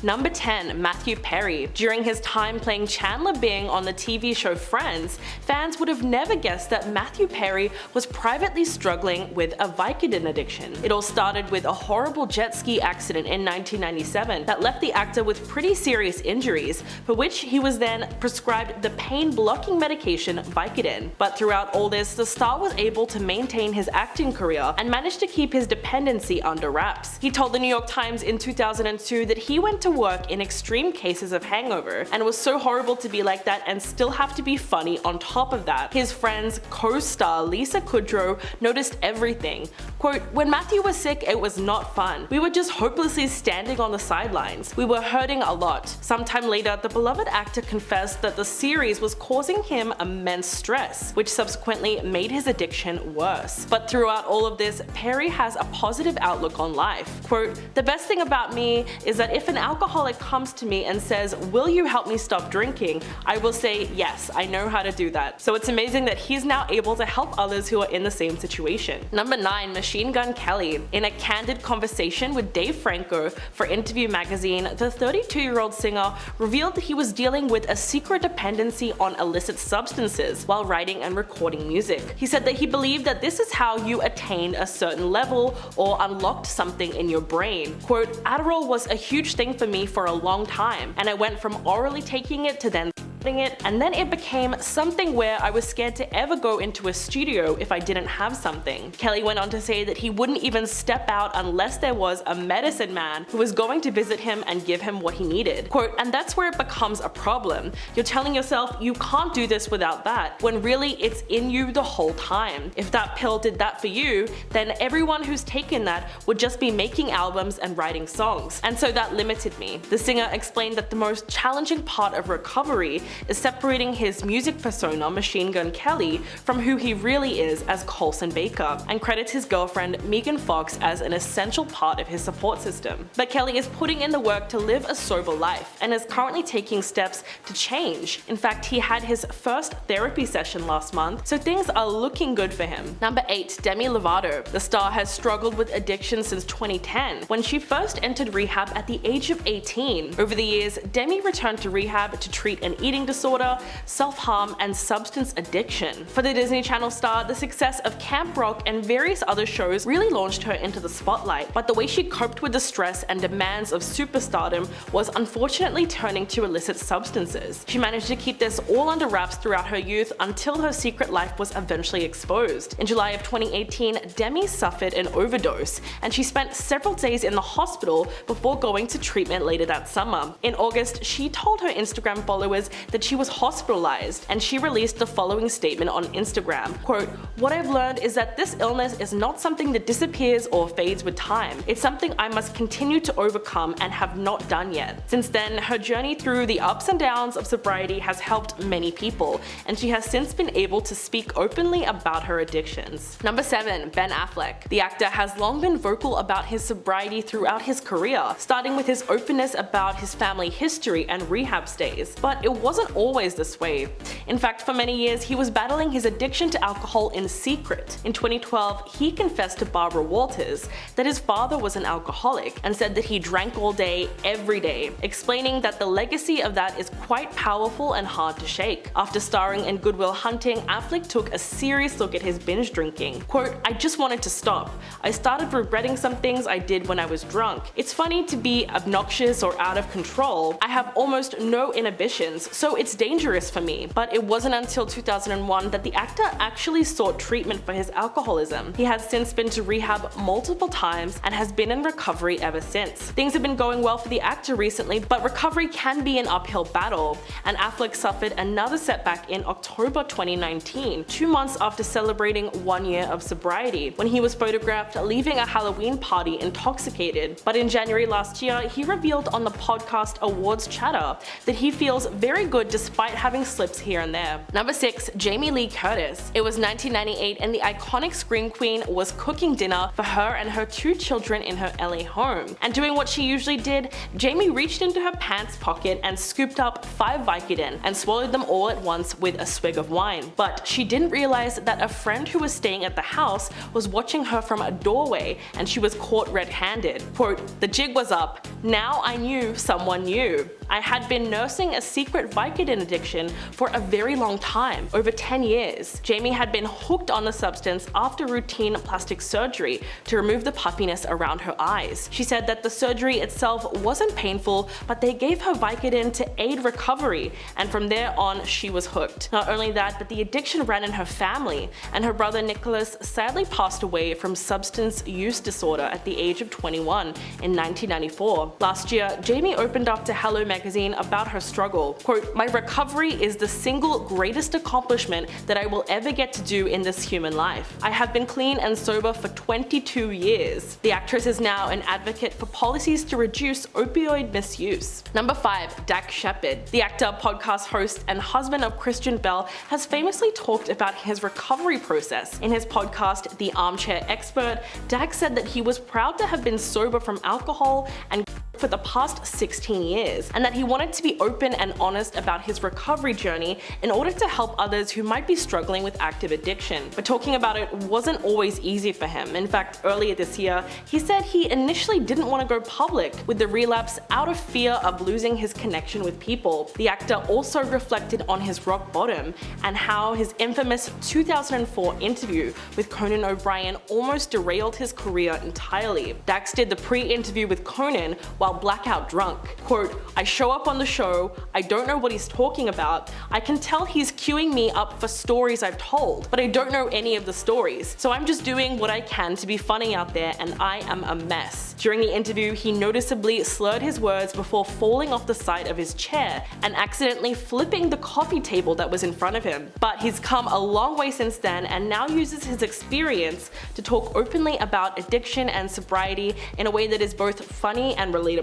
Number 10. Matthew Perry. During his time playing Chandler Bing on the TV show Friends, fans would have never guessed that Matthew Perry was privately struggling with a Vicodin addiction. It all started with a horrible jet ski accident in 1997 that left the actor with pretty serious injuries, for which he was then prescribed the pain-blocking medication Vicodin. But throughout all this, the star was able to maintain his acting career and managed to keep his dependency under wraps. He told the New York Times in 2002 that he went to work in extreme cases of hangover, and it was so horrible to be like that and still have to be funny on top of that. His friend's co-star Lisa Kudrow noticed everything. Quote, "When Matthew was sick, it was not fun. We were just hopelessly standing on the sidelines. We were hurting a lot." Sometime later, the beloved actor confessed that the series was causing him immense stress, which subsequently made his addiction worse. But throughout all of this, Perry has a positive outlook on life. Quote, "The best thing about me is that if an alcoholic comes to me and says, 'Will you help me stop drinking?' I will say, 'Yes, I know how to do that.'" So it's amazing that he's now able to help others who are in the same situation. Number 9. Machine Gun Kelly. In a candid conversation with Dave Franco for Interview magazine, the 32-year-old singer revealed that he was dealing with a secret dependency on illicit substances while writing and recording music. He said that he believed that this is how you attained a certain level or unlocked something in your brain. Quote, "Adderall was a huge thing for me for a long time, and I went from orally taking it to then it, and then it became something where I was scared to ever go into a studio if I didn't have something." Kelly went on to say that he wouldn't even step out unless there was a medicine man who was going to visit him and give him what he needed. Quote, "And that's where it becomes a problem. You're telling yourself you can't do this without that, when really it's in you the whole time. If that pill did that for you, then everyone who's taken that would just be making albums and writing songs. And so that limited me." The singer explained that the most challenging part of recovery is separating his music persona, Machine Gun Kelly, from who he really is as Colson Baker, and credits his girlfriend Megan Fox as an essential part of his support system. But Kelly is putting in the work to live a sober life and is currently taking steps to change. In fact, he had his first therapy session last month, so things are looking good for him. Number 8. Demi Lovato. The star has struggled with addiction since 2010, when she first entered rehab at the age of 18. Over the years, Demi returned to rehab to treat an eating disorder, self-harm, and substance addiction. For the Disney Channel star, the success of Camp Rock and various other shows really launched her into the spotlight, but the way she coped with the stress and demands of superstardom was unfortunately turning to illicit substances. She managed to keep this all under wraps throughout her youth until her secret life was eventually exposed. In July of 2018, Demi suffered an overdose, and she spent several days in the hospital before going to treatment later that summer. In August, she told her Instagram followers that she was hospitalized, and she released the following statement on Instagram, quote, "What I've learned is that this illness is not something that disappears or fades with time. It's something I must continue to overcome and have not done yet." Since then, her journey through the ups and downs of sobriety has helped many people, and she has since been able to speak openly about her addictions. Number 7. Ben Affleck. The actor has long been vocal about his sobriety throughout his career, starting with his openness about his family history and rehab stays. But it wasn't always this way. In fact, for many years, he was battling his addiction to alcohol in secret. In 2012, he confessed to Barbara Walters that his father was an alcoholic and said that he drank all day, every day, explaining that the legacy of that is quite powerful and hard to shake. After starring in Good Will Hunting, Affleck took a serious look at his binge drinking. Quote, "I just wanted to stop. I started regretting some things I did when I was drunk. It's funny to be obnoxious or out of control. I have almost no inhibitions, so it's dangerous for me." But it wasn't until 2001 that the actor actually sought treatment for his alcoholism. He has since been to rehab multiple times and has been in recovery ever since. Things have been going well for the actor recently, but recovery can be an uphill battle, and Affleck suffered another setback in October 2019, 2 months after celebrating 1 year of sobriety, when he was photographed leaving a Halloween party intoxicated. But in January last year, he revealed on the podcast Awards Chatter that he feels very good despite having slips here and there. Number 6. Jamie Lee Curtis. It was 1998 and the iconic Scream Queen was cooking dinner for her and her 2 children in her LA home. And doing what she usually did, Jamie reached into her pants pocket and scooped up 5 Vicodin and swallowed them all at once with a swig of wine. But she didn't realize that a friend who was staying at the house was watching her from a doorway and she was caught red-handed. Quote, "The jig was up. Now I knew someone knew. I had been nursing a secret Vicodin addiction for a very long time, over 10 years. Jamie had been hooked on the substance after routine plastic surgery to remove the puffiness around her eyes. She said that the surgery itself wasn't painful, but they gave her Vicodin to aid recovery, and from there on she was hooked. Not only that, but the addiction ran in her family, and her brother Nicholas sadly passed away from substance use disorder at the age of 21 in 1994. Last year, Jamie opened up to Hello Magazine about her struggle. Quote, "My recovery is the single greatest accomplishment that I will ever get to do in this human life. I have been clean and sober for 22 years. The actress is now an advocate for policies to reduce opioid misuse. Number 5. Dax Shepard. The actor, podcast host, and husband of Christian Bale has famously talked about his recovery process. In his podcast, The Armchair Expert, Dax said that he was proud to have been sober from alcohol and for the past 16 years, and that he wanted to be open and honest about his recovery journey in order to help others who might be struggling with active addiction. But talking about it wasn't always easy for him. In fact, earlier this year, he said he initially didn't want to go public with the relapse out of fear of losing his connection with people. The actor also reflected on his rock bottom and how his infamous 2004 interview with Conan O'Brien almost derailed his career entirely. Dax did the pre-interview with Conan while blackout drunk. Quote, "I show up on the show, I don't know what he's talking about, I can tell he's queuing me up for stories I've told, but I don't know any of the stories, so I'm just doing what I can to be funny out there and I am a mess." During the interview, he noticeably slurred his words before falling off the side of his chair and accidentally flipping the coffee table that was in front of him. But he's come a long way since then and now uses his experience to talk openly about addiction and sobriety in a way that is both funny and relatable.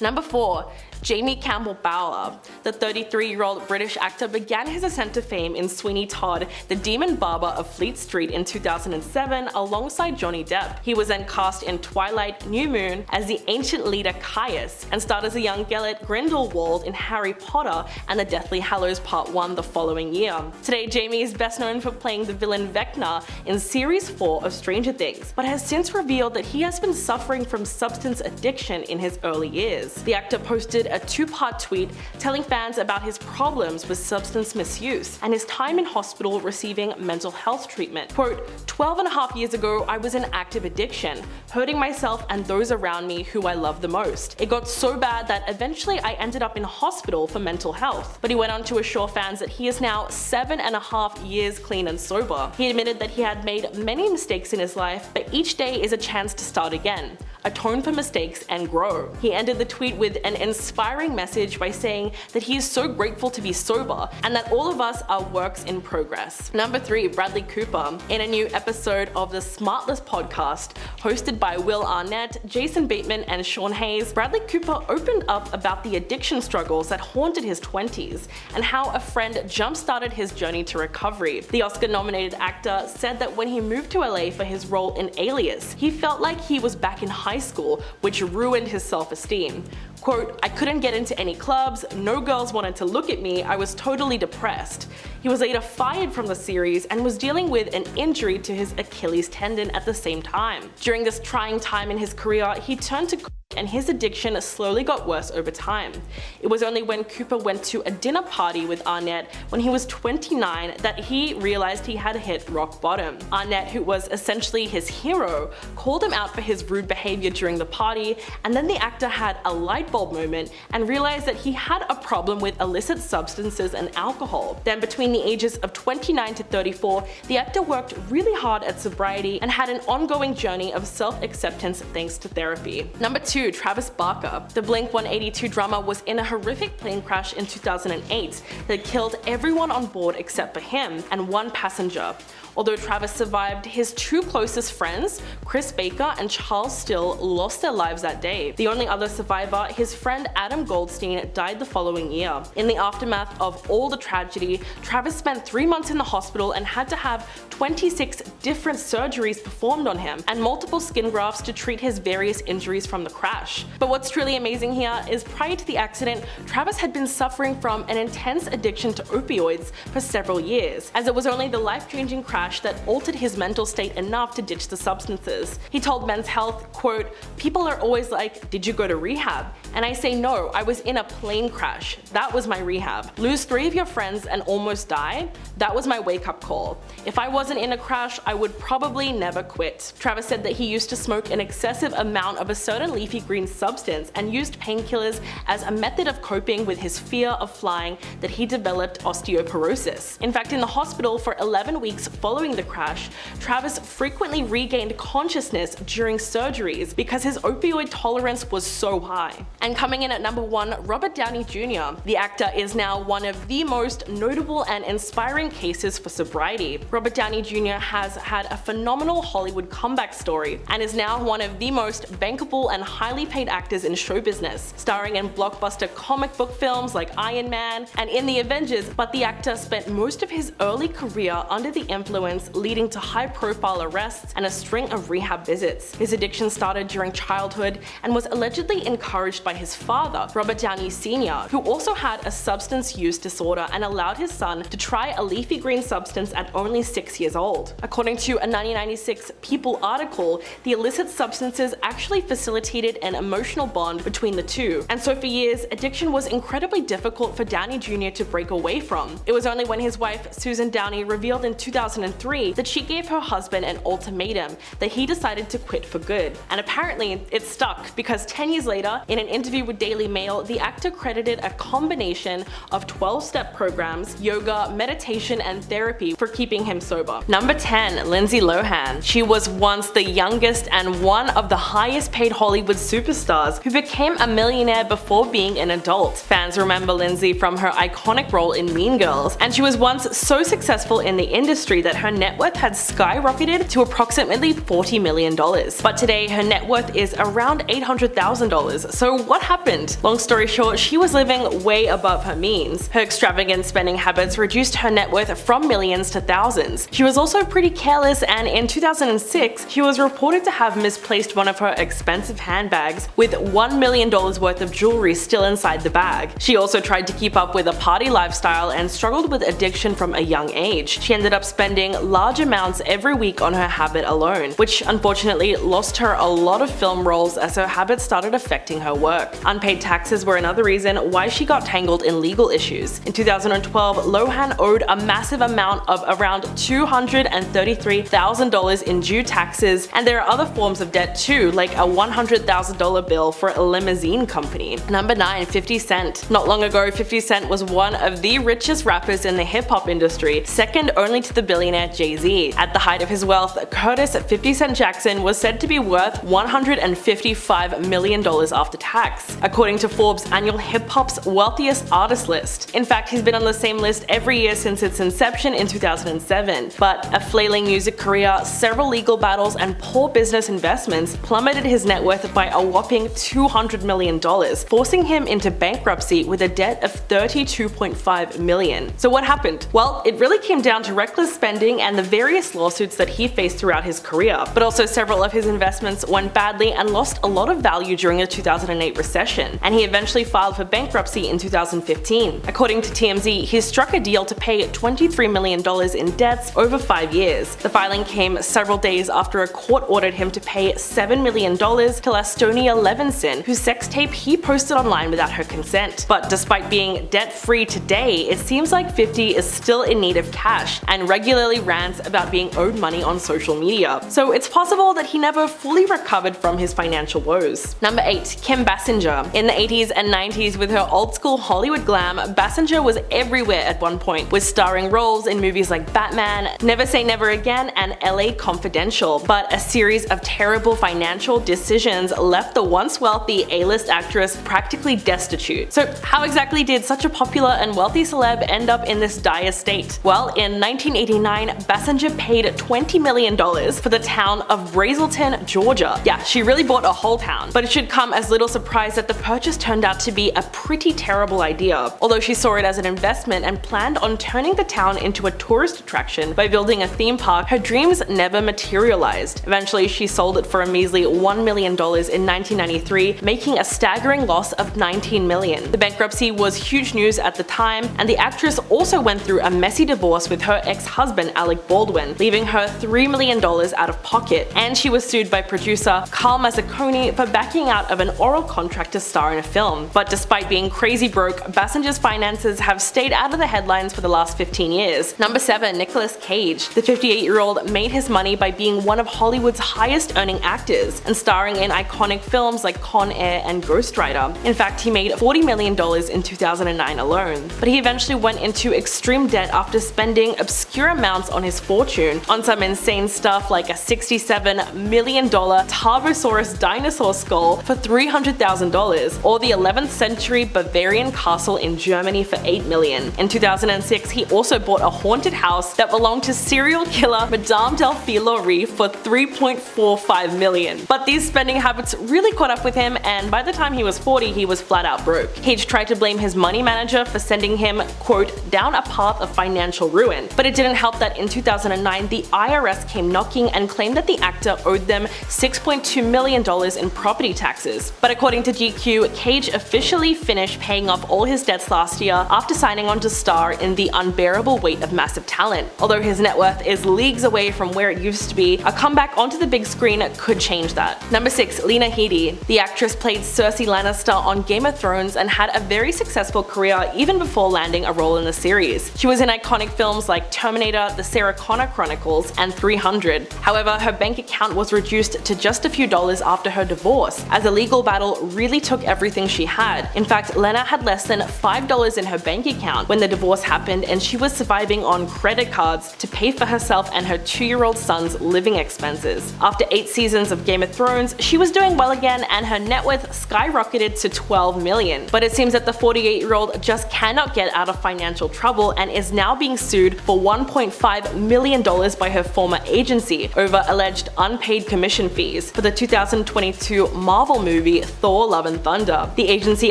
Number 4. Jamie Campbell Bower. The 33-year-old British actor began his ascent to fame in Sweeney Todd, the demon barber of Fleet Street in 2007 alongside Johnny Depp. He was then cast in Twilight New Moon as the ancient leader Caius and starred as a young Gellert Grindelwald in Harry Potter and the Deathly Hallows Part 1 the following year. Today, Jamie is best known for playing the villain Vecna in Series 4 of Stranger Things, but has since revealed that he has been suffering from substance addiction in his early years. The actor posted a 2-part tweet telling fans about his problems with substance misuse and his time in hospital receiving mental health treatment. Quote, 12.5 years ago, I was in active addiction, hurting myself and those around me who I love the most. It got so bad that eventually I ended up in hospital for mental health. But he went on to assure fans that he is now 7.5 years clean and sober. He admitted that he had made many mistakes in his life, but each day is a chance to start again, atone for mistakes and grow. He ended the tweet with an inspiring message by saying that he is so grateful to be sober and that all of us are works in progress. Number 3. Bradley Cooper. In a new episode of the Smartless podcast, hosted by Will Arnett, Jason Bateman, and Sean Hayes, Bradley Cooper opened up about the addiction struggles that haunted his 20s and how a friend jump-started his journey to recovery. The Oscar-nominated actor said that when he moved to LA for his role in Alias, he felt like he was back in high school, which ruined his self-esteem. Quote, I couldn't get into any clubs, no girls wanted to look at me, I was totally depressed. He was later fired from the series and was dealing with an injury to his Achilles tendon at the same time. During this trying time in his career, he turned to and his addiction slowly got worse over time. It was only when Cooper went to a dinner party with Arnett when he was 29 that he realized he had hit rock bottom. Arnett, who was essentially his hero, called him out for his rude behavior during the party, and then the actor had a light bulb moment and realized that he had a problem with illicit substances and alcohol. Then between the ages of 29 to 34, the actor worked really hard at sobriety and had an ongoing journey of self-acceptance thanks to therapy. Number 2. 2, Travis Barker. The Blink-182 drummer was in a horrific plane crash in 2008 that killed everyone on board except for him and one passenger. Although Travis survived, his two closest friends, Chris Baker and Charles Still, lost their lives that day. The only other survivor, his friend Adam Goldstein, died the following year. In the aftermath of all the tragedy, Travis spent 3 months in the hospital and had to have 26 different surgeries performed on him and multiple skin grafts to treat his various injuries from the crash. But what's truly amazing here is prior to the accident, Travis had been suffering from an intense addiction to opioids for several years, as it was only the life-changing crash that altered his mental state enough to ditch the substances. He told Men's Health, quote, "People are always like, did you go to rehab? And I say no, I was in a plane crash. That was my rehab. Lose 3 of your friends and almost die? That was my wake-up call. If I wasn't in a crash, I would probably never quit." Travis said that he used to smoke an excessive amount of a certain leafy green substance and used painkillers as a method of coping with his fear of flying that he developed osteoporosis. In fact, in the hospital for 11 weeks following the crash, Travis frequently regained consciousness during surgeries because his opioid tolerance was so high. And coming in at number 1, Robert Downey Jr. The actor is now one of the most notable and inspiring cases for sobriety. Robert Downey Jr. has had a phenomenal Hollywood comeback story and is now one of the most bankable and highly paid actors in show business, starring in blockbuster comic book films like Iron Man and in the Avengers, but the actor spent most of his early career under the influence, leading to high-profile arrests and a string of rehab visits. His addiction started during childhood and was allegedly encouraged by his father, Robert Downey Sr., who also had a substance use disorder and allowed his son to try a leafy green substance at only 6 years old. According to a 1996 People article, the illicit substances actually facilitated an emotional bond between the two, and so for years, addiction was incredibly difficult for Downey Jr. to break away from. It was only when his wife, Susan Downey, revealed in 2003 that she gave her husband an ultimatum that he decided to quit for good. And apparently, it stuck, because 10 years later, in an interview with Daily Mail, the actor credited a combination of 12-step programs, yoga, meditation, and therapy for keeping him sober. Number 10, Lindsay Lohan. She was once the youngest and one of the highest paid Hollywood superstars who became a millionaire before being an adult. Fans remember Lindsay from her iconic role in Mean Girls, and she was once so successful in the industry that her net worth had skyrocketed to approximately $40 million. But today, her net worth is around $800,000. So what happened? Long story short, she was living way above her means. Her extravagant spending habits reduced her net worth from millions to thousands. She was also pretty careless, and in 2006, she was reported to have misplaced one of her expensive handbags with $1 million worth of jewelry still inside the bag. She also tried to keep up with a party lifestyle and struggled with addiction from a young age. She ended up spending large amounts every week on her habit alone, which unfortunately lost her a lot of film roles as her habits started affecting her work. Unpaid taxes were another reason why she got tangled in legal issues. In 2012, Lohan owed a massive amount of around $233,000 in due taxes, and there are other forms of debt too, like a $100,000 bill for a limousine company. Number 9, 50 Cent. Not long ago, 50 Cent was one of the richest rappers in the hip-hop industry, second only to the billionaire Jay-Z. At the height of his wealth, Curtis 50 Cent Jackson was said to be worth $155 million after tax, according to Forbes' annual hip-hop's wealthiest artist list. In fact, he's been on the same list every year since its inception in 2007. But a flailing music career, several legal battles, and poor business investments plummeted his net worth by a whopping $200 million, forcing him into bankruptcy with a debt of $32.5 million. So what happened? Well, it really came down to reckless spending and the various lawsuits that he faced throughout his career. But also several of his investments went badly and lost a lot of value during the 2008 recession, and he eventually filed for bankruptcy in 2015. According to TMZ, he struck a deal to pay $23 million in debts over 5 years. The filing came several days after a court ordered him to pay $7 million to Lastonia Levinson, whose sex tape he posted online without her consent. But despite being debt-free today, it seems like 50 is still in need of cash and regularly rants about being owed money on social media. So it's possible that he never fully recovered from his financial woes. Number 8, Kim Basinger. In the 80s and 90s, with her old-school Hollywood glam, Basinger was everywhere at one point, with starring roles in movies like Batman, Never Say Never Again, and LA Confidential. But a series of terrible financial decisions left the once wealthy A-list actress practically destitute. So how exactly did such a popular and wealthy celeb end up in this dire state? Well, in 1989, Basinger paid $20 million for the town of Brazelton, Georgia. Yeah, she really bought a whole town. But it should come as little surprise that the purchase turned out to be a pretty terrible idea. Although she saw it as an investment and planned on turning the town into a tourist attraction by building a theme park, her dreams never materialized. Eventually, she sold it for a measly $1 million in 1993, making a staggering loss of $19 million. The bankruptcy was huge news at the time, and the actress also went through a messy divorce with her ex-husband Alec Baldwin, leaving her $3 million out of pocket, and she was sued by producer Carl Mazzaconi for backing out of an oral contract to star in a film. But despite being crazy broke, Basinger's finances have stayed out of the headlines for the last 15 years. Number 7. Nicolas Cage. The 58-year-old made his money by being one of Hollywood's highest earning actors and starring in iconic films like Con Air and Ghost Rider. In fact, he made $40 million in 2009 alone. But he eventually went into extreme debt after spending obscure amounts on his fortune on some insane stuff like a $67 million Tarbosaurus dinosaur skull for $300,000, or the 11th century Bavarian castle in Germany for $8 million. In 2006, he also bought a haunted house that belonged to serial killer Madame Delphine Laurie for $3.45 million. But these spending habits really caught up with him, and by the time he was 40, he was flat out broke. Cage tried to blame his money manager for sending him, quote, down a path of financial ruin. But it didn't help that in 2009, the IRS came knocking and claimed that the actor owed them $6.2 million in property taxes. But according to GQ, Cage officially finished paying off all his debts last year after signing on to star in The Unbearable Weight of Massive Talent. Although his net worth is leagues away from where it used to be, a comeback onto the big screen could change that. Number 6. Lena Headey. The actress played Cersei Lannister on Game of Thrones and had a very successful career even before landing a role in the series. She was in iconic films like Terminator, The Sarah Connor Chronicles, and 300. However, her bank account was reduced to just a few dollars after her divorce, as a legal battle really took everything she had. In fact, Lena had less than $5 in her bank account when the divorce happened, and she was surviving on credit cards to pay for herself and her 2-year-old son's living expenses. After 8 seasons of Game of Thrones, she was doing well again, and her net worth skyrocketed to $12 million. But it seems that the 48-year-old just cannot get out of financial trouble and is now being sued for $1.5 million by her former agency over alleged unpaid commission fees for the 2022 Marvel movie Thor: Love and Thunder. The agency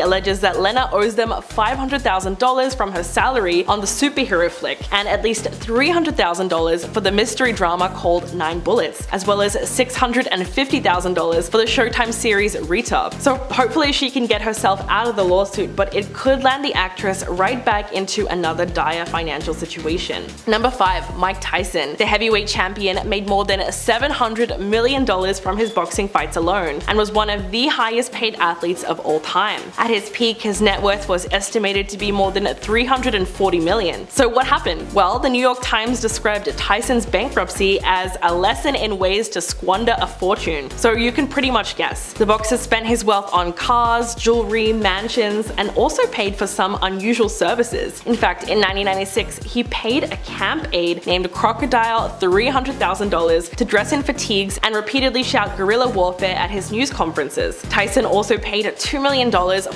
alleges that Lena owes them $500,000 from her salary on the superhero flick and at least $300,000 for the mystery drama called 9 Bullets, as well as $650,000 for the Showtime series Rita. So hopefully she can get herself out of the lawsuit, but it could land the actress right back into another dire financial situation. Number 5. Mike Tyson. The heavyweight champion made more than $700 million from his boxing fights alone and was one of the highest paid athletes of all time. At his peak, his net worth was estimated to be more than $340 million. So what happened? Well, the New York Times described Tyson's bankruptcy as a lesson in ways to squander a fortune. So you can pretty much guess. The boxer spent his wealth on cars, jewelry, mansions, and also paid for some unusual services. In fact, in 1996, he paid a camp aide named Crocodile $300,000 to dress in fatigues and repeatedly shout guerrilla warfare at his news conferences. Tyson also paid $2 million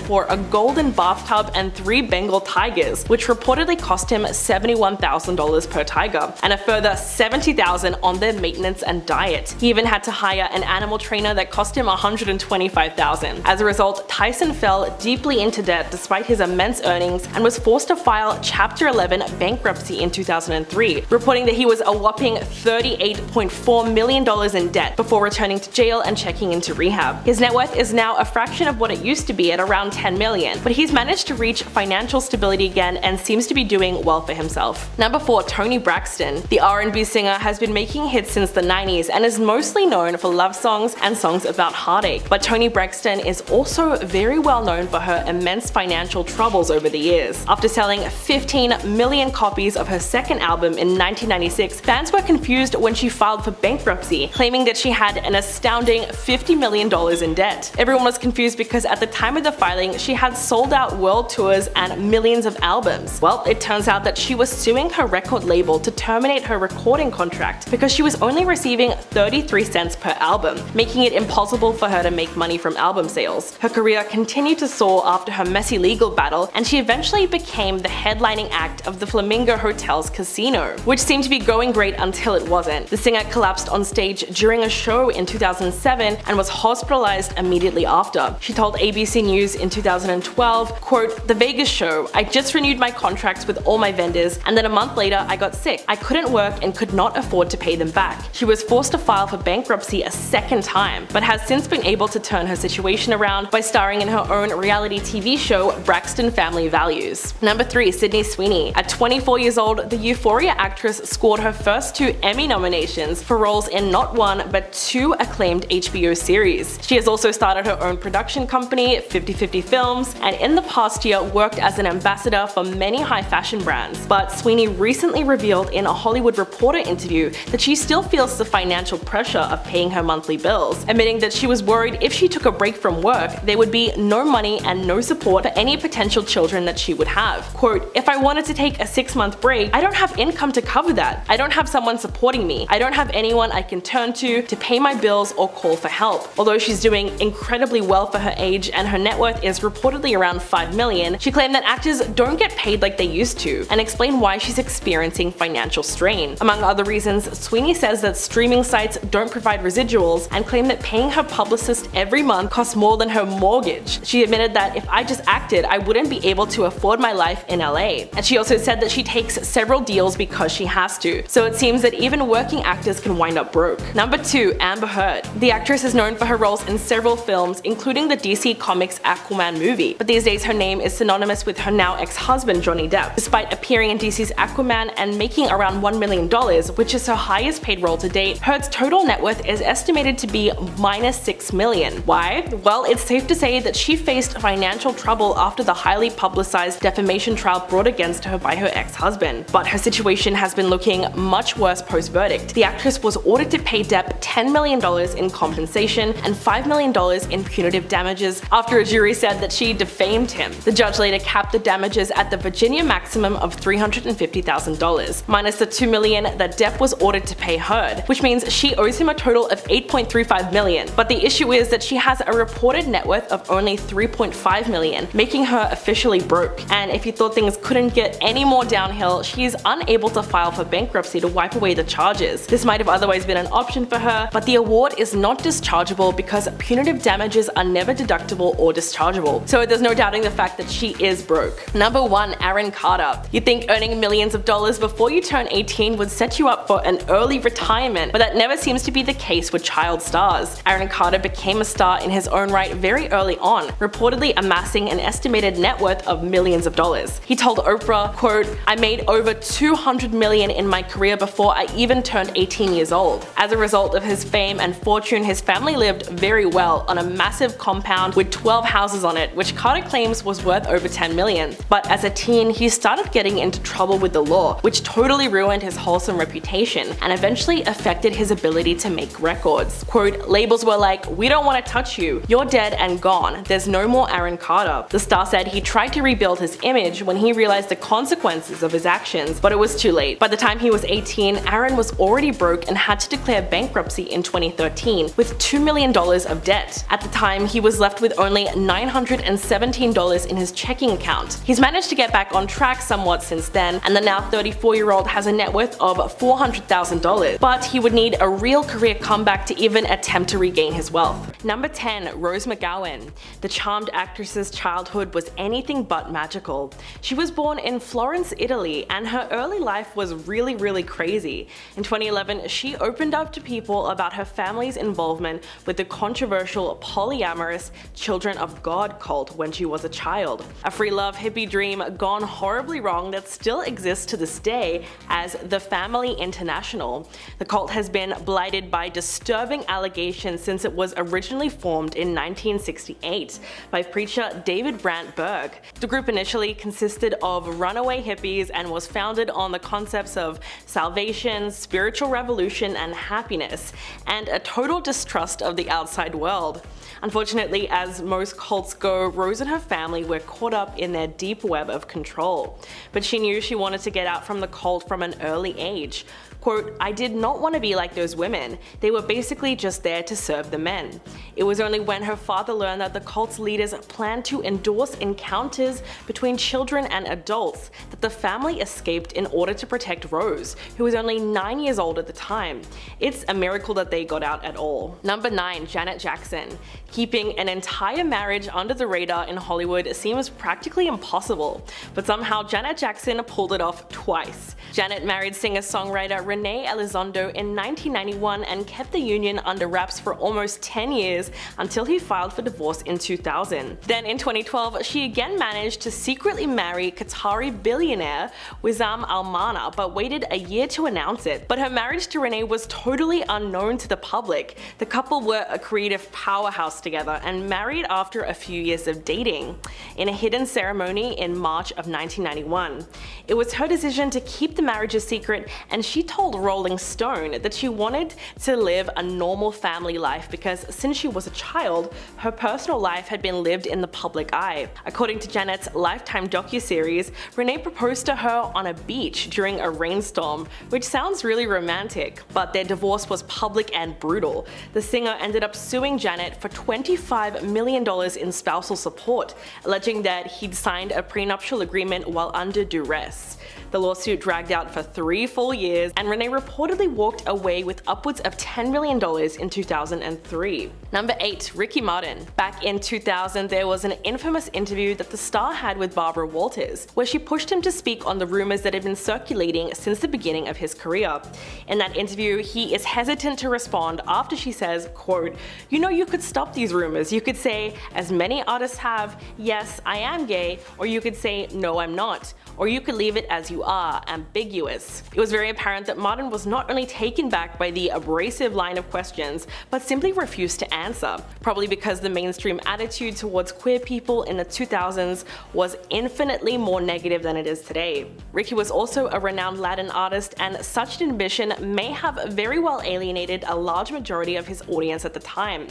for a golden bathtub and 3 Bengal tigers, which reportedly cost him $71,000 per tiger, and a further $70,000 on their maintenance and diet. He even had to hire an animal trainer that cost him $125,000. As a result, Tyson fell deeply into debt despite his immense earnings and was forced to file Chapter 11 bankruptcy in 2003, reporting that he was a whopping $38.4 million in debt before returning to jail and checking into rehab. His net worth is now a fraction of what it used to be at around $10 million, but he's managed to reach financial stability again and seems to be doing well for himself. Number 4. Toni Braxton. The R&B singer has been making hits since the 90s and is mostly known for love songs and songs about heartache. But Toni Braxton is also very well known for her immense financial troubles over the years. After selling 15 million copies of her second album in 1996, fans were confused when she filed for bankruptcy, claiming that she had an astounding $50 million in debt. Everyone was confused because at the time of the filing, she had sold out world tours and millions of albums. Well, it turns out that she was suing her record label to terminate her recording contract because she was only receiving 33 cents per album, making it impossible for her to make money from album sales. Her career continued to soar after her messy legal battle, and she eventually became the headlining act of the Flamingo Hotel's casino, which seemed to be going great until it wasn't. The singer collapsed on stage during a show in 2007 and was hospitalized immediately after. She told ABC News in 2012, quote, "The Vegas show, I just renewed my contracts with all my vendors, and then a month later I got sick. I couldn't work and could not afford to pay them back." She was forced to file for bankruptcy a second time, but has since been able to turn her situation around by starring in her own reality TV show, Braxton Family Values. Number 3. Sydney Sweeney. At 24 years old, the Euphoria actress scored her first 2 Emmy nominations for roles in not one but 2 acclaimed HBO series. She has also started her own production company, 50/50 Films, and in the past year worked as an ambassador for many high fashion brands. But Sweeney recently revealed in a Hollywood Reporter interview that she still feels the financial pressure of paying her monthly bills, admitting that she was worried if she took a break from work, there would be no money and no support for any potential children that she would have. Quote, "If I wanted to take a 6-month break, I don't have income to cover that. I don't have someone supporting me. I don't have anyone I can turn to pay my bills or call for help." Although she's doing incredibly well for her age and her net worth is reportedly around $5 million, she claimed that actors don't get paid like they used to, and explained why she's experiencing financial strain. Among other reasons, Sweeney says that streaming sites don't provide residuals and claimed that paying her publicist every month costs more than her mortgage. She admitted that if I just acted, I wouldn't be able to afford my life in LA. And she also said that she takes several deals because she has to, so it seems that even working actors can wind up broke. Number 2. Amber Heard. The actress is known for her roles in several films, including the DC Comics Aquaman movie, but these days her name is synonymous with her now ex-husband Johnny Depp. Despite appearing in DC's Aquaman and making around $1 million, which is her highest paid role to date, Heard's total net worth is estimated to be minus $6 million. Why? Well, it's safe to say that she faced financial trouble after the highly publicized defamation trial brought against her by her ex-husband. But her situation has been looking much worse post-verdict. The actress was ordered to pay Depp $10 million in compensation and $5 million in punitive damages after a jury said that she defamed him. The judge later capped the damages at the Virginia maximum of $350,000, minus the $2 million that Depp was ordered to pay Heard, which means she owes him a total of $8.35 million. But the issue is that she has a reported net worth of only $3.5 million, making her officially broke. And if you thought things couldn't get any more downhill, she is unable to file for bankruptcy to wipe away the charges. This might have otherwise been an option for her, but the award is not dischargeable because punitive damages are never deductible or dischargeable. So there's no doubting the fact that she is broke. Number 1. Aaron Carter. You'd think earning millions of dollars before you turn 18 would set you up for an early retirement, but that never seems to be the case with child stars. Aaron Carter became a star in his own right very early on, reportedly amassing an estimated net worth of millions of dollars. He told Oprah, quote, "I made over $200 million in my career before I even turned 18 years old." As a result of his fame and fortune, his family lived very well on a massive compound with 12 houses on it, which Carter claims was worth over $10 million. But as a teen, he started getting into trouble with the law, which totally ruined his wholesome reputation and eventually affected his ability to make records. Quote, "Labels were like, 'We don't want to touch you. You're dead and gone. There's no more Aaron Carter.'" The star said he tried to rebuild his image when he realized the consequences of his actions, but it was too late. By the time he was 18, Aaron was already broke and had to declare bankruptcy in 2013 with $2 million of debt. At the time, he was left with only $917 in his checking account. He's managed to get back on track somewhat since then, and the now 34-year-old has a net worth of $400,000, but he would need a real career comeback to even attempt to regain his wealth. Number 10. Rose McGowan. The charmed actress's childhood was anything but magical. She was born in Florence, Italy, and her early life was really crazy. In 2011, she opened up to people about her family's involvement with the controversial polyamorous Children of God cult when she was a child. A free love hippie dream gone horribly wrong that still exists to this day as the Family International. The cult has been blighted by disturbing allegations since it was originally formed in 1968 by preacher David Brandt Berg. The group initially consisted of runaway hippies and was founded on the concepts of salvation, spiritual revolution, and happiness, and a total distrust of the outside world. Unfortunately, as most cults go, Rose and her family were caught up in their deep web of control. But she knew she wanted to get out from the cult from an early age. Quote, "I did not want to be like those women. They were basically just there to serve the the men. It was only when her father learned that the cult's leaders planned to endorse encounters between children and adults that the family escaped in order to protect Rose, who was only 9 years old at the time. It's a miracle that they got out at all. Number 9. Janet Jackson. Keeping an entire marriage under the radar in Hollywood seems practically impossible, but somehow Janet Jackson pulled it off twice. Janet married singer-songwriter Renee Elizondo in 1991 and kept the union under wraps for almost 10 years until he filed for divorce in 2000. Then in 2012, she again managed to secretly marry Qatari billionaire Wissam Al-Mana, but waited a year to announce it. But her marriage to Renee was totally unknown to the public. The couple were a creative powerhouse together and married after a few years of dating, in a hidden ceremony in March of 1991. It was her decision to keep the marriage a secret, and she told Rolling Stone that she wanted to live a normal family life because since she was a child, her personal life had been lived in the public eye. According to Janet's Lifetime docuseries, Renee proposed to her on a beach during a rainstorm, which sounds really romantic, but their divorce was public and brutal. The singer ended up suing Janet for $25 million in spousal support, alleging that he'd signed a prenuptial agreement while under duress. The lawsuit dragged out for 3 full years, and Renee reportedly walked away with upwards of $10 million in 2003. Number 8. Ricky Martin. Back in 2000, there was an infamous interview that the star had with Barbara Walters, where she pushed him to speak on the rumors that had been circulating since the beginning of his career. In that interview, he is hesitant to respond after she says, quote, "You know, you could stop these rumors. You could say, as many artists have, yes, I am gay, or you could say, no, I'm not. Or you could leave it as you are, ambiguous." It was very apparent that Martin was not only taken back by the abrasive line of questions, but simply refused to answer, probably because the mainstream attitude towards queer people in the 2000s was infinitely more negative than it is today. Ricky was also a renowned Latin artist, and such an admission may have very well alienated a large majority of his audience at the time.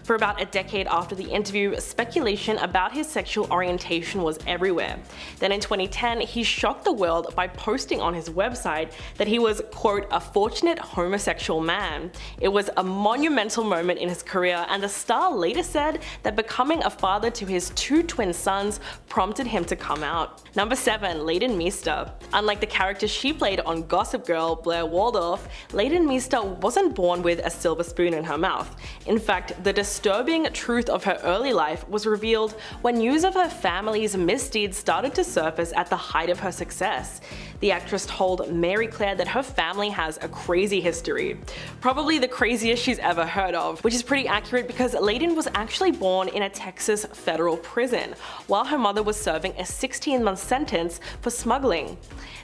For about a decade after the interview, speculation about his sexual orientation was everywhere. Then in 2010, he shocked the world by posting on his website that he was, quote, "a fortunate homosexual man." It was a monumental moment in his career, and the star later said that becoming a father to his 2 twin sons prompted him to come out. Number 7. Leighton Meester. Unlike the character she played on Gossip Girl, Blair Waldorf, Leighton Meester wasn't born with a silver spoon in her mouth. In fact, the disturbing truth of her early life was revealed when news of her family's misdeeds started to surface at the height of her success. The actress told Mary Claire that her family has a crazy history, probably the craziest she's ever heard of, which is pretty accurate because Leighton was actually born in a Texas federal prison, while her mother was serving a 16-month sentence for smuggling.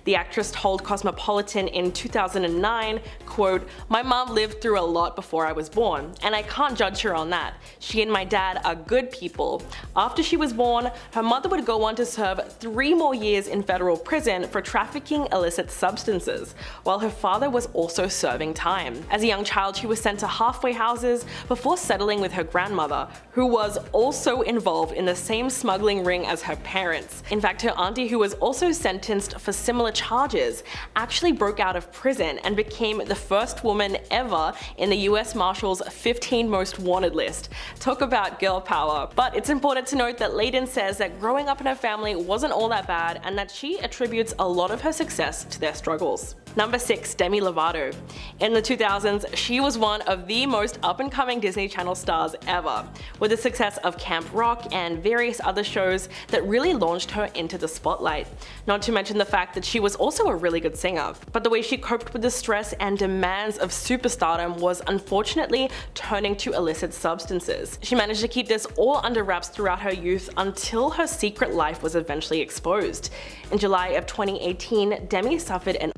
The actress told Cosmopolitan in 2009, quote, "My mom lived through a lot before I was born, and I can't judge her on that. She and my dad are good people. After she was born, her mother would go on to serve 3 more years in federal prison for trafficking illicit substances, while her father was also serving time. As a young child, she was sent to halfway houses before settling with her grandmother, who was also involved in the same smuggling ring as her parents. In fact, her auntie, who was also sentenced for similar charges, actually broke out of prison and became the first woman ever in the US Marshals 15 Most Wanted list. Talk about girl power. But it's important to note that Leighton says that growing up in her family wasn't all that bad, and that she attributes a lot of her success to their struggles. Number 6. Demi Lovato. In the 2000s, she was one of the most up-and-coming Disney Channel stars ever, with the success of Camp Rock and various other shows that really launched her into the spotlight. Not to mention the fact that she was also a really good singer. But the way she coped with the stress and demands of superstardom was unfortunately turning to illicit substances. She managed to keep this all under wraps throughout her youth until her secret life was eventually exposed. In July of 2018, Demi suffered an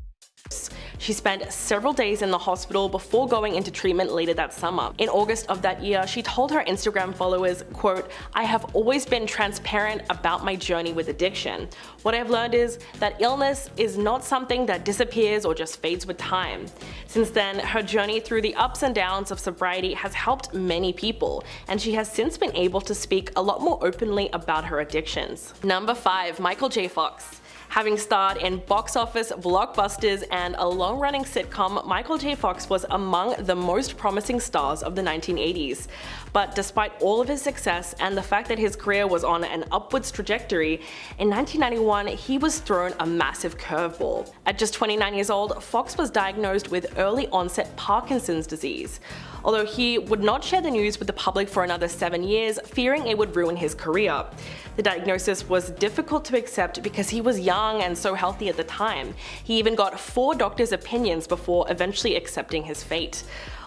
She spent several days in the hospital before going into treatment later that summer. In August of that year, she told her Instagram followers, quote, "I have always been transparent about my journey with addiction. What I've learned is that illness is not something that disappears or just fades with time." Since then, her journey through the ups and downs of sobriety has helped many people, and she has since been able to speak a lot more openly about her addictions. Number 5. Michael J. Fox. Having starred in box office blockbusters and a long-running sitcom, Michael J. Fox was among the most promising stars of the 1980s. But despite all of his success and the fact that his career was on an upwards trajectory, in 1991 he was thrown a massive curveball. At just 29 years old, Fox was diagnosed with early-onset Parkinson's disease. Although he would not share the news with the public for another 7 years, fearing it would ruin his career. The diagnosis was difficult to accept because he was young and so healthy at the time. He even got 4 doctors' opinions before eventually accepting his fate.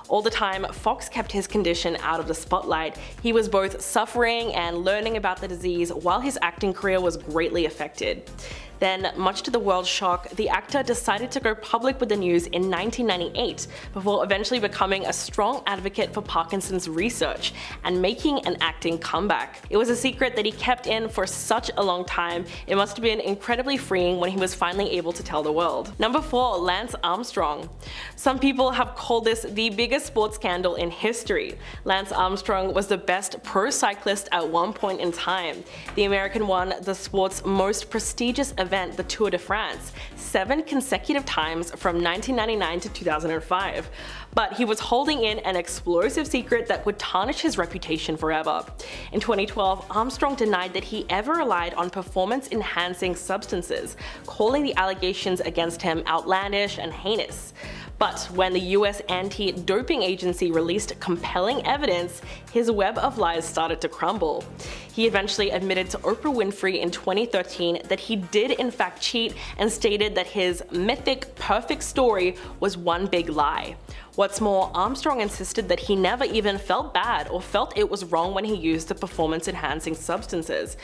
All the time, Fox kept his condition out of the spotlight. He was both suffering and learning about the disease while his acting career was greatly affected. Then, much to the world's shock, the actor decided to go public with the news in 1998 before eventually becoming a strong advocate for Parkinson's research and making an acting comeback. It was a secret that he kept in for such a long time. It must have been incredibly freeing when he was finally able to tell the world. Number 4. Lance Armstrong. Some people have called this the biggest sports scandal in history. Lance Armstrong was the best pro cyclist at one point in time. The American won the sport's most prestigious event, the Tour de France, 7 consecutive times from 1999 to 2005. But he was holding in an explosive secret that would tarnish his reputation forever. In 2012, Armstrong denied that he ever relied on performance-enhancing substances, calling the allegations against him outlandish and heinous. But when the US anti-doping agency released compelling evidence, his web of lies started to crumble. He eventually admitted to Oprah Winfrey in 2013 that he did in fact cheat and stated that his mythic perfect story was one big lie. What's more, Armstrong insisted that he never even felt bad or felt it was wrong when he used the performance-enhancing substances.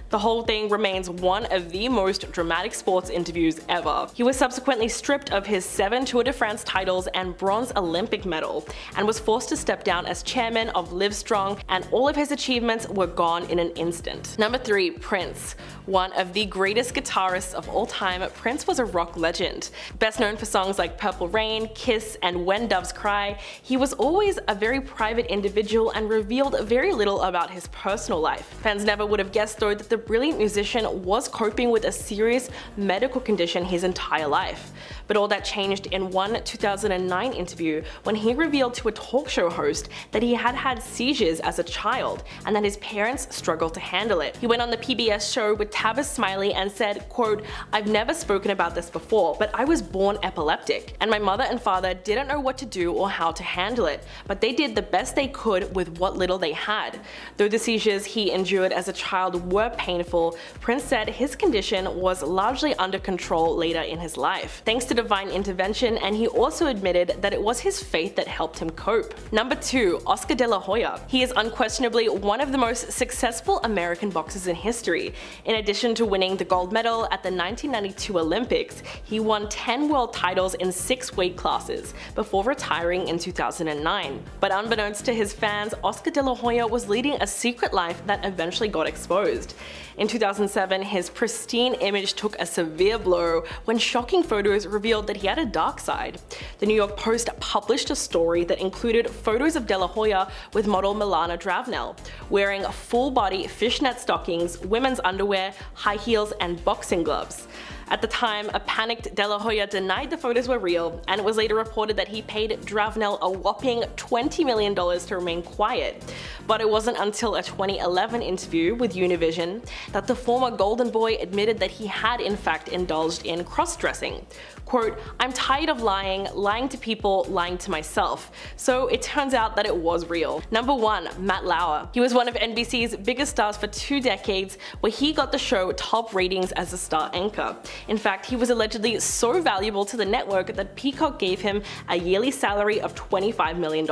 The whole thing remains one of the most dramatic sports interviews ever. He was subsequently stripped of his 7 Tour de France titles and bronze Olympic medal, and was forced to step down as chairman of Livestrong, and all of his achievements were gone in an instant. Number 3. Prince. One of the greatest guitarists of all time, Prince was a rock legend. Best known for songs like Purple Rain, Kiss, and When Doves Cry, he was always a very private individual and revealed very little about his personal life. Fans never would have guessed though that the brilliant musician was coping with a serious medical condition his entire life. But all that changed in one 2009 interview when he revealed to a talk show host that he had had seizures as a child and that his parents struggled to handle it. He went on the PBS show with Tavis Smiley and said, quote, "I've never spoken about this before, but I was born epileptic, and my mother and father didn't know what to do or how to handle it, but they did the best they could with what little they had. Though the seizures he endured as a child were painful, Prince said his condition was largely under control later in his life, thanks to divine intervention, and he also admitted that it was his faith that helped him cope." Number 2. Oscar de la Hoya. He is unquestionably one of the most successful American boxers in history. In addition to winning the gold medal at the 1992 Olympics, he won 10 world titles in 6 weight classes before retiring in 2009. But unbeknownst to his fans, Oscar de la Hoya was leading a secret life that eventually got exposed. In 2007, his pristine image took a severe blow when shocking photos revealed that he had a dark side. The New York Post published a story that included photos of de la Hoya with model Milana Dravnel, wearing full-body fishnet stockings, women's underwear, high heels, and boxing gloves. At the time, a panicked De La Hoya denied the photos were real, and it was later reported that he paid Dravnel a whopping $20 million to remain quiet. But it wasn't until a 2011 interview with Univision that the former Golden Boy admitted that he had in fact indulged in cross-dressing. Quote, "I'm tired of lying to people, lying to myself." So it turns out that it was real. Number 1. Matt Lauer. He was one of NBC's biggest stars for 2 decades, where he got the show top ratings as a star anchor. In fact, he was allegedly so valuable to the network that Peacock gave him a yearly salary of $25 million.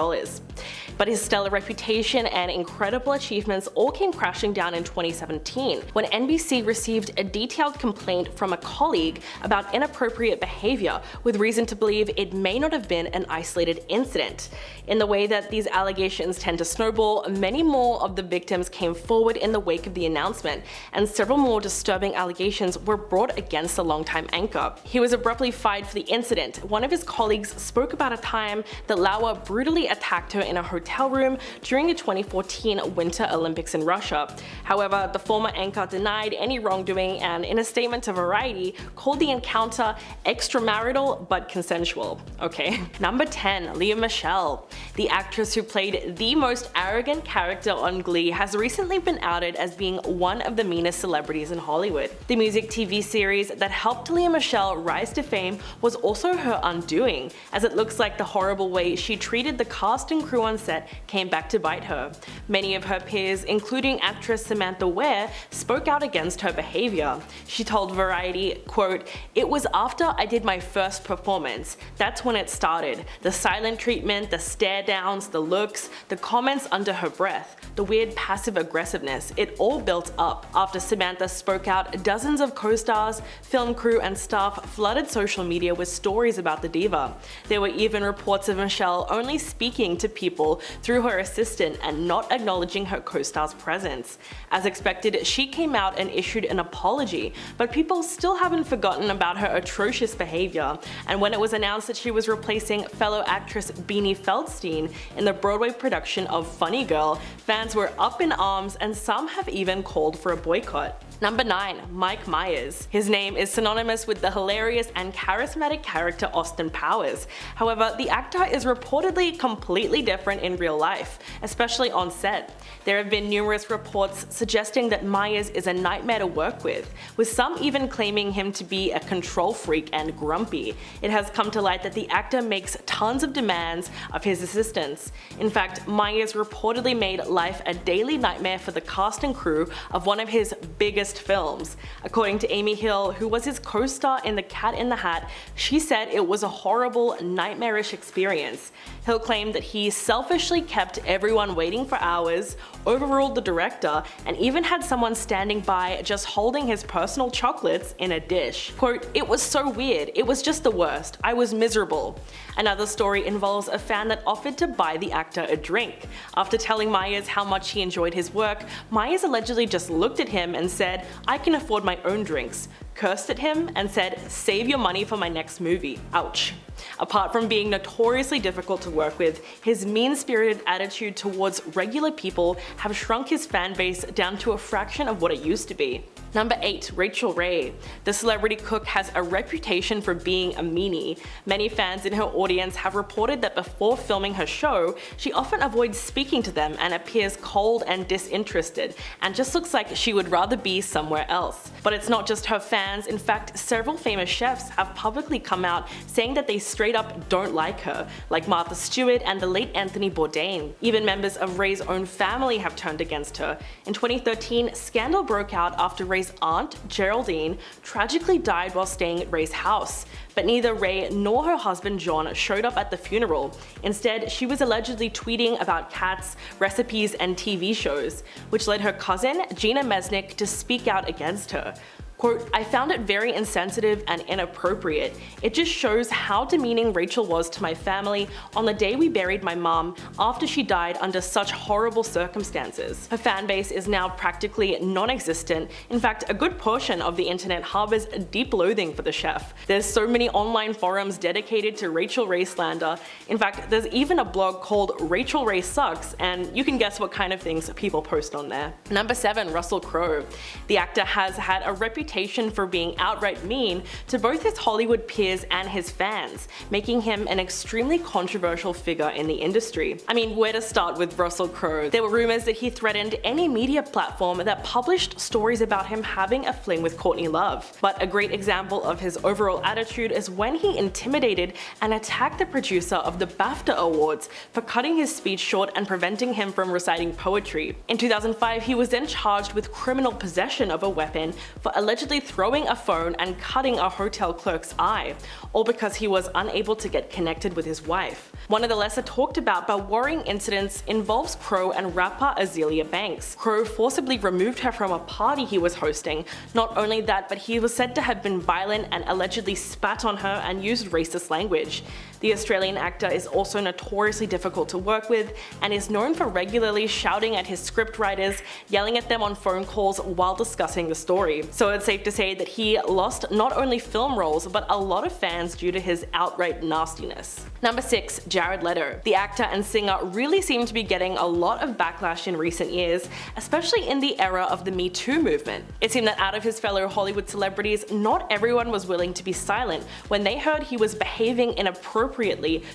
But his stellar reputation and incredible achievements all came crashing down in 2017 when NBC received a detailed complaint from a colleague about inappropriate behavior, with reason to believe it may not have been an isolated incident. In the way that these allegations tend to snowball, many more of the victims came forward in the wake of the announcement, and several more disturbing allegations were brought against a longtime anchor. He was abruptly fired for the incident. One of his colleagues spoke about a time that Lauer brutally attacked her in a hotel room during the 2014 Winter Olympics in Russia. However, the former anchor denied any wrongdoing and, in a statement to Variety, called the encounter extramarital but consensual. Okay. Number 10. Lea Michele. The actress who played the most arrogant character on Glee has recently been outed as being one of the meanest celebrities in Hollywood. The music TV series that helped Lea Michele rise to fame was also her undoing, as it looks like the horrible way she treated the cast and crew on set came back to bite her. Many of her peers, including actress Samantha Ware, spoke out against her behavior. She told Variety, quote, "It was after I did my first performance. That's when it started. The silent treatment, the stare downs, the looks, the comments under her breath, the weird passive aggressiveness, it all built up." After Samantha spoke out, dozens of co-stars, film crew and staff flooded social media with stories about the diva. There were even reports of Michelle only speaking to people through her assistant and not acknowledging her co-star's presence. As expected, she came out and issued an apology, but people still haven't forgotten about her atrocious behavior, and when it was announced that she was replacing fellow actress Beanie Feldstein in the Broadway production of Funny Girl, fans were up in arms and some have even called for a boycott. Number 9. Mike Myers. His name is synonymous with the hilarious and charismatic character Austin Powers. However, the actor is reportedly completely different in real life, especially on set. There have been numerous reports suggesting that Myers is a nightmare to work with some even claiming him to be a control freak and grumpy. It has come to light that the actor makes tons of demands of his assistants. In fact, Myers reportedly made life a daily nightmare for the cast and crew of one of his biggest films. According to Amy Hill, who was his co-star in The Cat in the Hat, she said it was a horrible, nightmarish experience. Hill claimed that he selfishly kept everyone waiting for hours, overruled the director, and even had someone standing by just holding his personal chocolates in a dish. Quote, "It was so weird, it was just the worst, I was miserable." Another story involves a fan that offered to buy the actor a drink. After telling Myers how much he enjoyed his work, Myers allegedly just looked at him and said, "I can afford my own drinks," cursed at him and said, "Save your money for my next movie." Ouch. Apart from being notoriously difficult to work with, his mean-spirited attitude towards regular people have shrunk his fan base down to a fraction of what it used to be. Number 8. Rachel Ray. The celebrity cook has a reputation for being a meanie. Many fans in her audience have reported that before filming her show, she often avoids speaking to them and appears cold and disinterested, and just looks like she would rather be somewhere else. But it's not just her fans. In fact, several famous chefs have publicly come out saying that they straight up don't like her, like Martha Stewart and the late Anthony Bourdain. Even members of Ray's own family have turned against her. In 2013, scandal broke out after Ray's aunt, Geraldine, tragically died while staying at Ray's house. But neither Ray nor her husband John showed up at the funeral. Instead, she was allegedly tweeting about cats, recipes, and TV shows, which led her cousin, Gina Mesnick, to speak out against her. Quote, "I found it very insensitive and inappropriate. It just shows how demeaning Rachel was to my family on the day we buried my mom after she died under such horrible circumstances." Her fan base is now practically non-existent. In fact, a good portion of the internet harbors a deep loathing for the chef. There's so many online forums dedicated to Rachel Ray slander. In fact, there's even a blog called Rachel Ray Sucks, and you can guess what kind of things people post on there. Number 7. Russell Crowe. The actor has had a reputation for being outright mean to both his Hollywood peers and his fans, making him an extremely controversial figure in the industry. I mean, where to start with Russell Crowe? There were rumors that he threatened any media platform that published stories about him having a fling with Courtney Love. But a great example of his overall attitude is when he intimidated and attacked the producer of the BAFTA Awards for cutting his speech short and preventing him from reciting poetry. In 2005, he was then charged with criminal possession of a weapon for allegedly throwing a phone and cutting a hotel clerk's eye, all because he was unable to get connected with his wife. One of the lesser talked about but worrying incidents involves Crowe and rapper Azealia Banks. Crowe forcibly removed her from a party he was hosting. Not only that, but he was said to have been violent and allegedly spat on her and used racist language. The The Australian actor is also notoriously difficult to work with and is known for regularly shouting at his scriptwriters, yelling at them on phone calls while discussing the story. So it's safe to say that he lost not only film roles but a lot of fans due to his outright nastiness. Number 6. Jared Leto. The actor and singer really seemed to be getting a lot of backlash in recent years, especially in the era of the Me Too movement. It seemed that out of his fellow Hollywood celebrities, not everyone was willing to be silent when they heard he was behaving inappropriately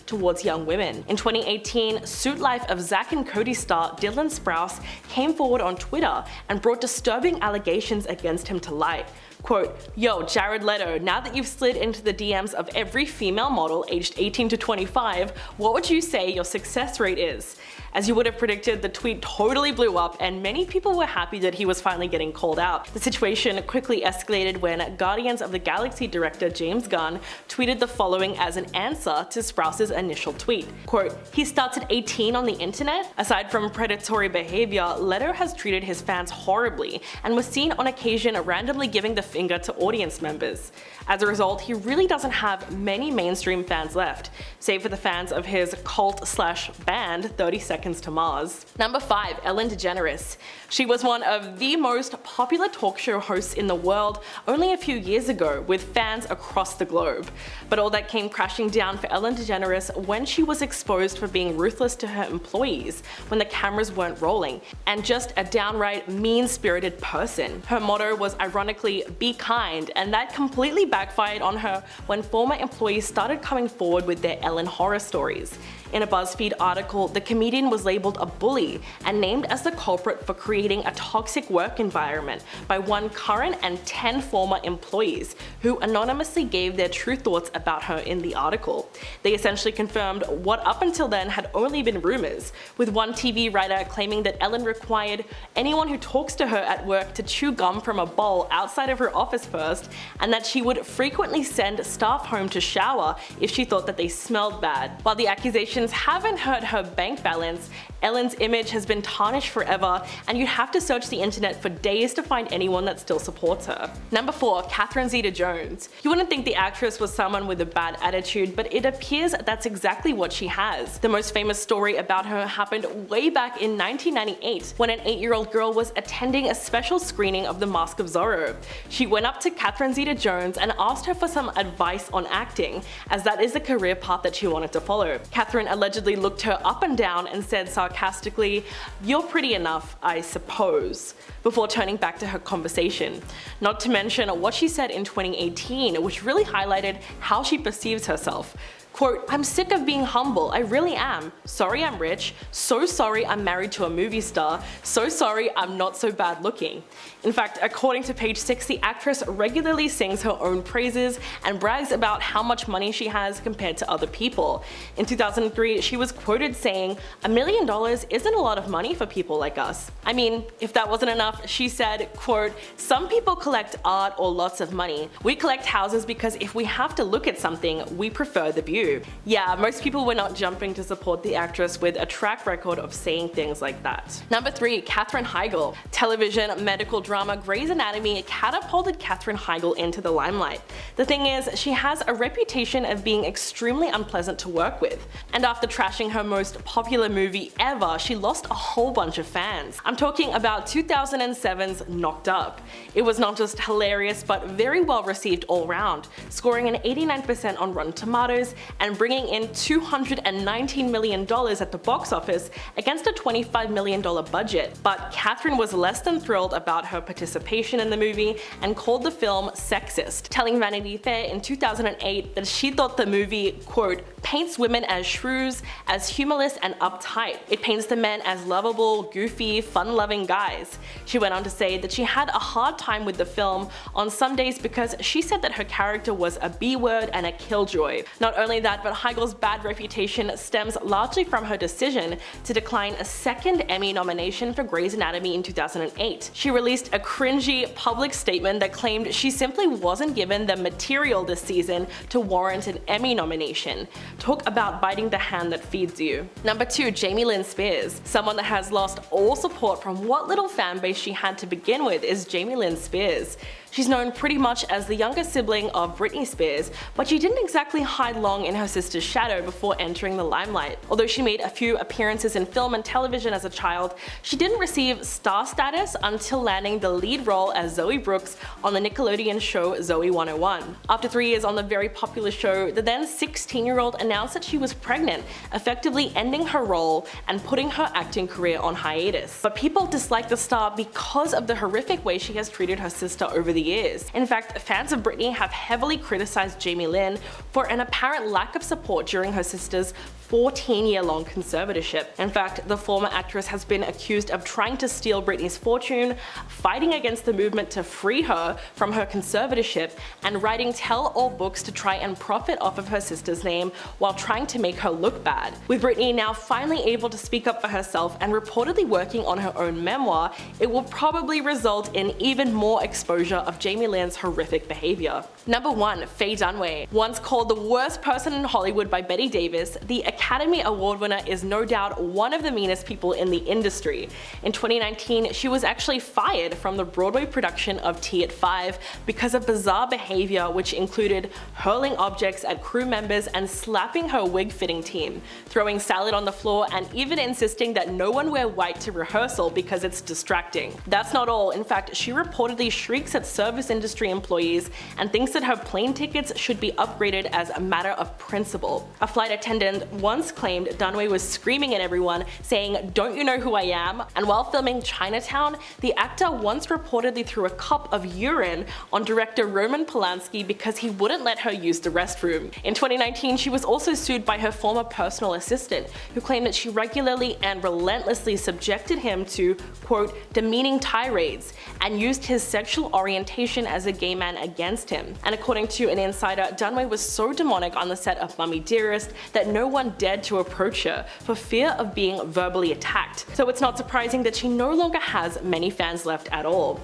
towards young women. In 2018, Suit Life of Zack and Cody star Dylan Sprouse came forward on Twitter and brought disturbing allegations against him to light. Quote, "Yo, Jared Leto, now that you've slid into the DMs of every female model aged 18 to 25, what would you say your success rate is?" As you would have predicted, the tweet totally blew up and many people were happy that he was finally getting called out. The situation quickly escalated when Guardians of the Galaxy director James Gunn tweeted the following as an answer to Sprouse's initial tweet. Quote, "He starts at 18 on the internet? Aside from predatory behavior, Leto has treated his fans horribly and was seen on occasion randomly giving the finger to audience members. As a result, he really doesn't have many mainstream fans left, save for the fans of his cult/band 30 Seconds to Mars." Number 5. Ellen DeGeneres. She was one of the most popular talk show hosts in the world only a few years ago, with fans across the globe. But all that came crashing down for Ellen DeGeneres when she was exposed for being ruthless to her employees when the cameras weren't rolling, and just a downright mean-spirited person. Her motto was ironically, "Be kind," and that completely backfired on her when former employees started coming forward with their Ellen horror stories. In a BuzzFeed article, the comedian was labeled a bully and named as the culprit for creating a toxic work environment by one current and 10 former employees who anonymously gave their true thoughts about her in the article. They essentially confirmed what up until then had only been rumors, with one TV writer claiming that Ellen required anyone who talks to her at work to chew gum from a bowl outside of her office first, and that she would frequently send staff home to shower if she thought that they smelled bad. While the accusations haven't hurt her bank balance, Ellen's image has been tarnished forever, and you'd have to search the internet for days to find anyone that still supports her. Number 4. Catherine Zeta-Jones. You wouldn't think the actress was someone with a bad attitude, but it appears that's exactly what she has. The most famous story about her happened way back in 1998 when an 8-year-old girl was attending a special screening of The Mask of Zorro. She went up to Catherine Zeta-Jones and asked her for some advice on acting, as that is the career path that she wanted to follow. Catherine allegedly looked her up and down and said sarcastically, "You're pretty enough, I suppose," before turning back to her conversation. Not to mention what she said in 2018, which really highlighted how she perceives herself. Quote, "I'm sick of being humble, I really am. Sorry I'm rich, so sorry I'm married to a movie star, so sorry I'm not so bad looking." In fact, according to Page 6, the actress regularly sings her own praises and brags about how much money she has compared to other people. In 2003, she was quoted saying, "$1 million isn't a lot of money for people like us." I mean, if that wasn't enough, she said, quote, "Some people collect art or lots of money. We collect houses because if we have to look at something, we prefer the view." Yeah, most people were not jumping to support the actress with a track record of saying things like that. Number 3. Katherine Heigl. Television medical drama Grey's Anatomy catapulted Katherine Heigl into the limelight. The thing is, she has a reputation of being extremely unpleasant to work with, and after trashing her most popular movie ever, she lost a whole bunch of fans. I'm talking about 2007's Knocked Up. It was not just hilarious but very well received all round, scoring an 89% on Rotten Tomatoes and bringing in $219 million at the box office against a $25 million budget. But Katherine was less than thrilled about her participation in the movie and called the film sexist, telling Vanity Fair in 2008 that she thought the movie, quote, "paints women as shrews, as humorless and uptight. It paints the men as lovable, goofy, fun-loving guys." She went on to say that she had a hard time with the film on some days because she said that her character was a B-word and a killjoy. Not only that, but Heigl's bad reputation stems largely from her decision to decline a second Emmy nomination for Grey's Anatomy in 2008. She released a cringy public statement that claimed she simply wasn't given the material this season to warrant an Emmy nomination. Talk about biting the hand that feeds you. Number 2. Jamie Lynn Spears. Someone that has lost all support from what little fan base she had to begin with is Jamie Lynn Spears. She's known pretty much as the younger sibling of Britney Spears, but she didn't exactly hide long in her sister's shadow before entering the limelight. Although she made a few appearances in film and television as a child, she didn't receive star status until landing the lead role as Zoe Brooks on the Nickelodeon show Zoe 101. After 3 years on the very popular show, the then 16-year-old announced that she was pregnant, effectively ending her role and putting her acting career on hiatus. But people dislike the star because of the horrific way she has treated her sister over the years. In fact, fans of Britney have heavily criticized Jamie Lynn for an apparent lack of support during her sister's 14-year-long conservatorship. In fact, the former actress has been accused of trying to steal Britney's fortune, fighting against the movement to free her from her conservatorship, and writing tell-all books to try and profit off of her sister's name while trying to make her look bad. With Britney now finally able to speak up for herself and reportedly working on her own memoir, it will probably result in even more exposure of Jamie Lynn's horrific behavior. Number 1. Faye Dunaway. Once called the worst person in Hollywood by Bette Davis, the Academy Award winner is no doubt one of the meanest people in the industry. In 2019, she was actually fired from the Broadway production of Tea at 5 because of bizarre behavior which included hurling objects at crew members and slapping her wig-fitting team, throwing salad on the floor, and even insisting that no one wear white to rehearsal because it's distracting. That's not all. In fact, she reportedly shrieks at service industry employees and thinks that her plane tickets should be upgraded as a matter of principle. A flight attendant once claimed Dunaway was screaming at everyone, saying, "Don't you know who I am?" And while filming Chinatown, the actor once reportedly threw a cup of urine on director Roman Polanski because he wouldn't let her use the restroom. In 2019, she was also sued by her former personal assistant, who claimed that she regularly and relentlessly subjected him to, quote, demeaning tirades, and used his sexual orientation as a gay man against him. And according to an insider, Dunaway was so demonic on the set of Mummy Dearest that no one dared to approach her for fear of being verbally attacked. So it's not surprising that she no longer has many fans left at all.